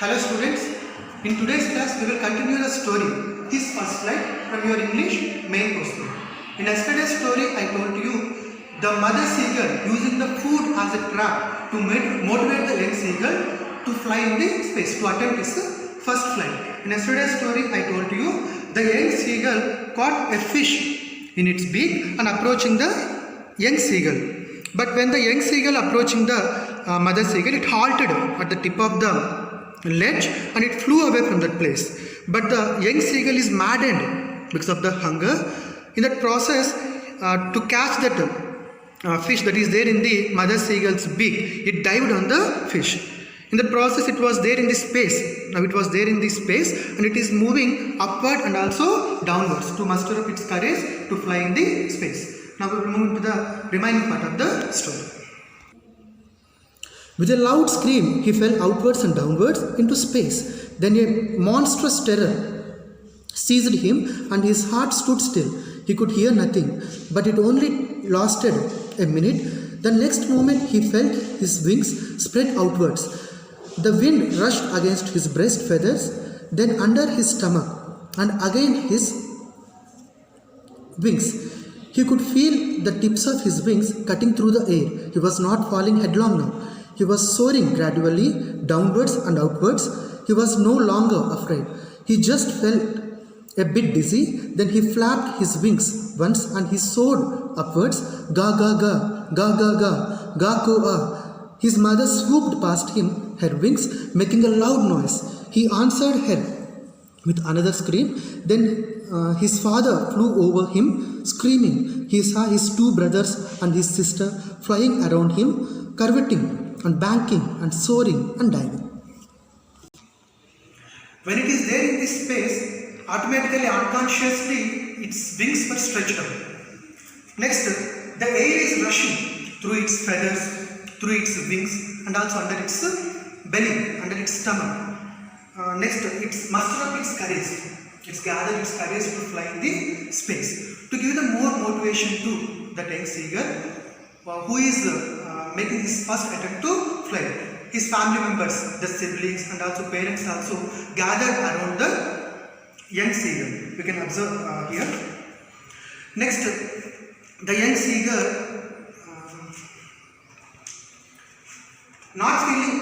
Hello students, in today's class we will continue the story His First Flight from your English main course book. In yesterday's story I told you the mother seagull using the food as a trap to motivate the young seagull to fly in the space, to attempt its first flight. In yesterday's story I told you the young seagull caught a fish in its beak and approaching the young seagull. But when the young seagull approaching the mother seagull, it halted at the tip of the ledge and it flew away from that place. But the young seagull is maddened because of the hunger. In that process, to catch that fish that is there in the mother seagull's beak, it dived on the fish. In the process, it was there in the space. Now it was there in the space and it is moving upward and also downwards to muster up its courage to fly in the space. Now we will move into the remaining part of the story. With a loud scream, he fell outwards and downwards into space. Then a monstrous terror seized him and his heart stood still. He could hear nothing, but it only lasted a minute. The next moment he felt his wings spread outwards. The wind rushed against his breast feathers, then under his stomach, and again his wings. He could feel the tips of his wings cutting through the air. He was not falling headlong now. He was soaring gradually downwards and outwards. He was no longer afraid. He just felt a bit dizzy. Then he flapped his wings once and he soared upwards. Ga ga ga, ga ga ga, ga ko ah. His mother swooped past him, her wings making a loud noise. He answered her with another scream. Then his father flew over him, screaming. He saw his two brothers and his sister flying around him, curveting and banking and soaring and diving. When it is there in this space, automatically, unconsciously, its wings were stretched out. Next, the air is rushing through its feathers, through its wings, and also under its belly, under its stomach. Next, it's muster up its courage. It's gathered its courage to fly in the space. To give the more motivation to the young seagull, who is making his first attempt to fly. His family members, the siblings and also parents also gathered around the young seagull. We can observe here. Next, the young seagull not feeling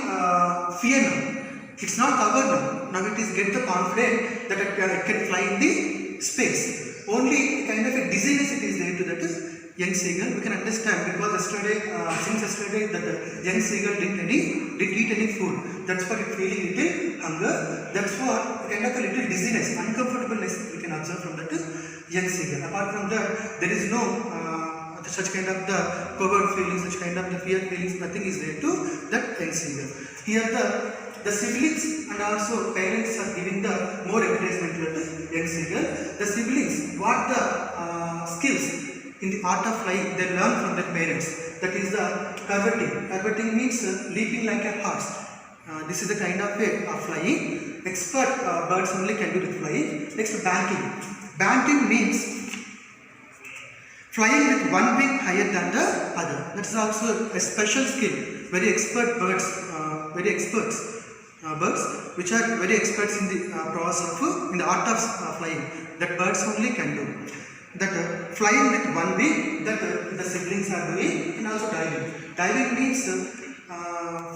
fear now. It's not covered now. Now it is get the confidence that it can fly in the space. Only kind of a dizziness it is there to that young seagull. We can understand because since yesterday that the young seagull didn't eat any food. That's why it feeling little hunger. That's why kind of a little dizziness, uncomfortableness we can observe from that young seagull. Apart from that, there is no such kind of the covert feelings, such kind of the fear feelings. Nothing is there to that young seagull. Here the siblings and also parents are giving the more encouragement to the young seagull. The siblings, what the skills in the art of flying they learn from their parents. That is the curveting. Curveting means leaping like a horse. This is the kind of way of flying. Expert birds only can do the flying. Next, banking. Banking means flying with one wing higher than the other. That is also a special skill. Very expert birds, birds which are very experts in the process of in the art of flying. That birds only can do. That flying with one wing that the siblings are doing, and also diving. Diving means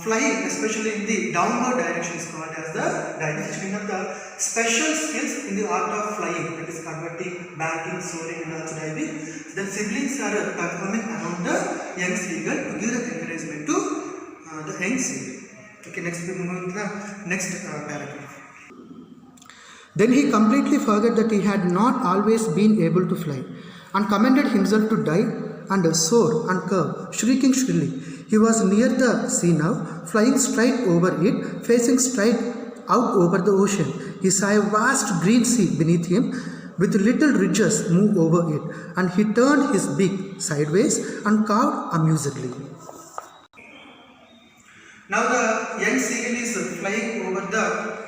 flying, especially in the downward direction, is called as the diving. Which means the special skills in the art of flying, that is converting, banking, soaring, and also diving. The siblings are performing around the young seagull to give the encouragement to the young seagull. Okay, next we move to the next paragraph. Then he completely forgot that he had not always been able to fly, and commended himself to dive and soar and curve, shrieking shrilly. He was near the sea now, flying straight over it, facing straight out over the ocean. He saw a vast green sea beneath him, with little ridges move over it, and he turned his beak sideways and cawed amusedly. Now the young seagull is flying over the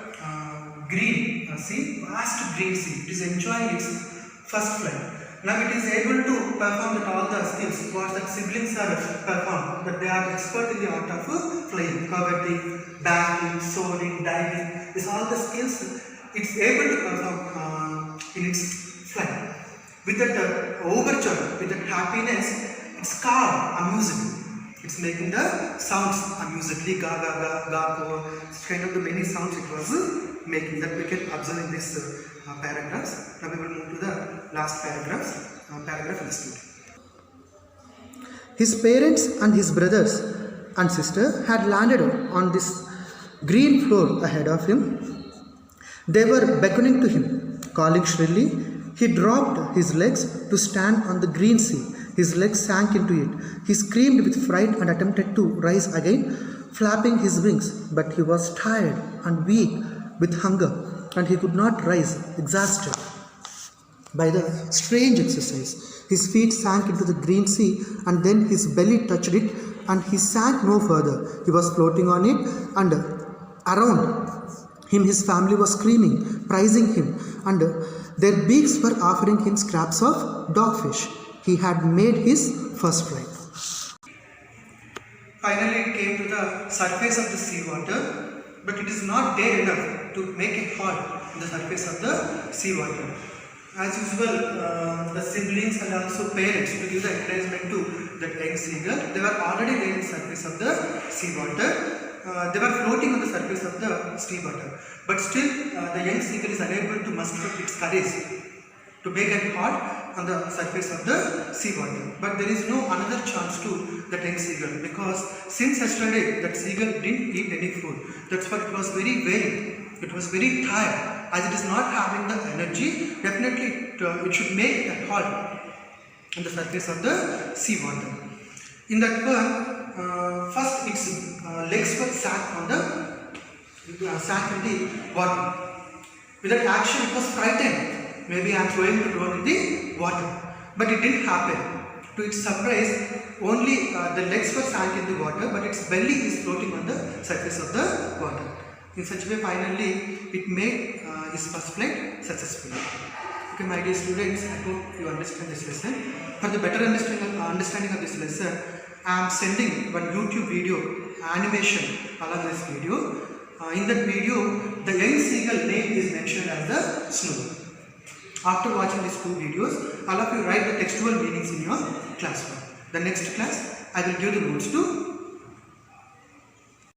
green sea, vast green sea. It is enjoying its first flight. Now it is able to perform that all the skills what the siblings are performed, that they are expert in the art of flying, coveting, banking, soaring, diving. These all the skills it's able to perform in its flight. With that overture, with that happiness, it's calm, amusing. It's making the sounds amusedly, ga ga ga ga go. It's kind of the many sounds it was making that we can observe in this paragraphs. Now we will move to the last paragraph in the story. His parents and his brothers and sister had landed on this green floor ahead of him. They were beckoning to him, calling shrilly. He dropped his legs to stand on the green sea. His legs sank into it. He screamed with fright and attempted to rise again, flapping his wings, but he was tired and weak with hunger, and he could not rise, exhausted by the strange exercise. His feet sank into the green sea, and then his belly touched it, and he sank no further. He was floating on it, and around him his family was screaming, praising him, and their beaks were offering him scraps of dogfish. He had made his first flight. Finally, it came to the surface of the seawater, but it is not there enough to make a halt on the surface of the seawater. As usual, the siblings and also parents, to give the encouragement to that young seagull, they were already there on the surface of the seawater. They were floating on the surface of the seawater, but still the young seagull is unable to muster up its courage to make a halt on the surface of the seawater. But there is no another chance to that young seagull, because since yesterday that seagull didn't eat any food. That's why it was very weary. It was very tired. As it is not having the energy, definitely it should make a halt on the surface of the seawater. In that one, first its legs were sank in the water. With that action, it was frightened. Maybe I am going to drown in the water, but it didn't happen. To its surprise, only the legs were sank in the water, but its belly is floating on the surface of the water. In such a way, finally, it made his first flight successfully. Okay, my dear students, I hope you understand this lesson. For the better understanding of this lesson, I am sending one YouTube video animation along this video. In that video, the young seagull name is mentioned as the Snow. After watching these two videos, all of you write the textual meanings in your classroom. The next class, I will give the notes to